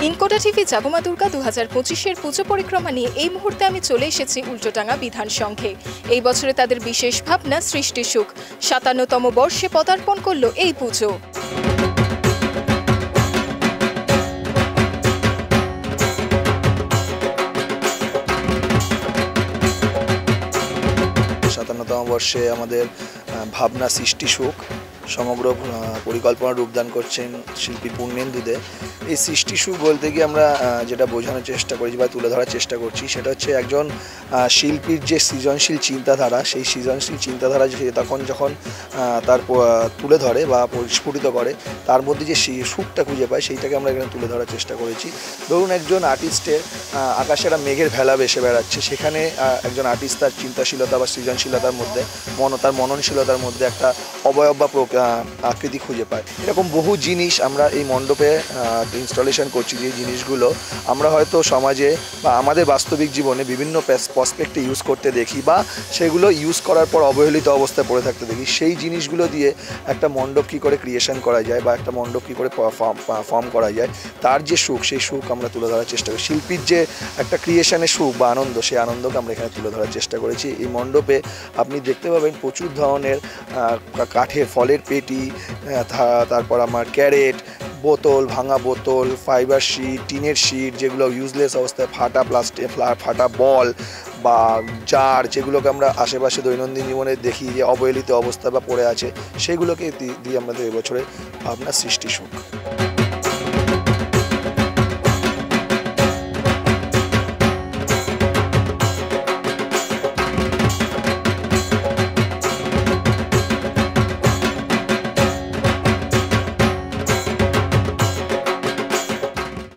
ইনকোটা TV জাগমা Durga 2025-এর পুজো পরিক্রমা নিয়ে এই মুহূর্তে আমি চলে এসেছি উল্টোডাঙ্গা বিধান সংঘে। এই বছরে তাদের বিশেষ ভাবনা সৃষ্টি সুখ। 57তম বর্ষে পদার্পণ করল এই পুজো। তম বর্ষে আমাদের ভাবনা সৃষ্টি সুখ সমগ্র পরিকল্পনা রূপদান করছেন শিল্পী পূর্ণেন্দু দে। এই সৃষ্টি সুখ বলতে গিয়ে আমরা যেটা বোঝানোর চেষ্টা করছি বা তুলে ধরার চেষ্টা করছি সেটা হচ্ছে একজন শিল্পীর যে সৃজনশীল চিন্তাধারা, সেই সৃজনশীল চিন্তাধারা তখন যখন তার তুলে ধরে বা পরিস্ফুটিত করে, তার মধ্যে যে সুখটা খুঁজে পায় সেইটাকে আমরা এখানে তুলে ধরার চেষ্টা করেছি। ধরুন একজন আর্টিস্টের আকাশে একটা মেঘের ভেলা ভেসে বেড়াচ্ছে, সেখানে একজন আর্টিস্ট তার চিন্তাশীলতা বা সৃজনশীলতার মধ্যে তার মননশীলতার মধ্যে একটা অবয়ব বা আকৃতি খুঁজে পায়। এরকম বহু জিনিস আমরা এই মণ্ডপে ইনস্টলেশন করছি, যে জিনিসগুলো আমরা হয়তো সমাজে বা আমাদের বাস্তবিক জীবনে বিভিন্ন প্রসপেক্টে ইউজ করতে দেখি বা সেগুলো ইউজ করার পর অবহেলিত অবস্থায় পড়ে থাকতে দেখি। সেই জিনিসগুলো দিয়ে একটা মণ্ডপ কী করে ক্রিয়েশন করা যায় বা একটা মণ্ডপ কী করে ফর্ম করা যায়, তার যে সুখ, সেই সুখ আমরা তুলে ধরার চেষ্টা করি। শিল্পীর যে একটা ক্রিয়েশনের সুখ বা আনন্দ, সেই আনন্দকে আমরা এখানে তুলে ধরার চেষ্টা করেছি। এই মণ্ডপে আপনি দেখতে পাবেন প্রচুর ধরনের কাঠের ফলের পেটি, তারপর আমার ক্যারেট, বোতল, ভাঙা বোতল, ফাইবার শিট, টিনের শিট, যেগুলো ইউজলেস অবস্থায় ফাটা প্লাস্টিক, ফাটা বল বা জার, যেগুলোকে আমরা আশেপাশে দৈনন্দিন জীবনে দেখি যে অবহেলিত অবস্থা বা পড়ে আছে, সেগুলোকে দিয়ে আমাদের এবছরে ভাবনা সৃষ্টি সুখ।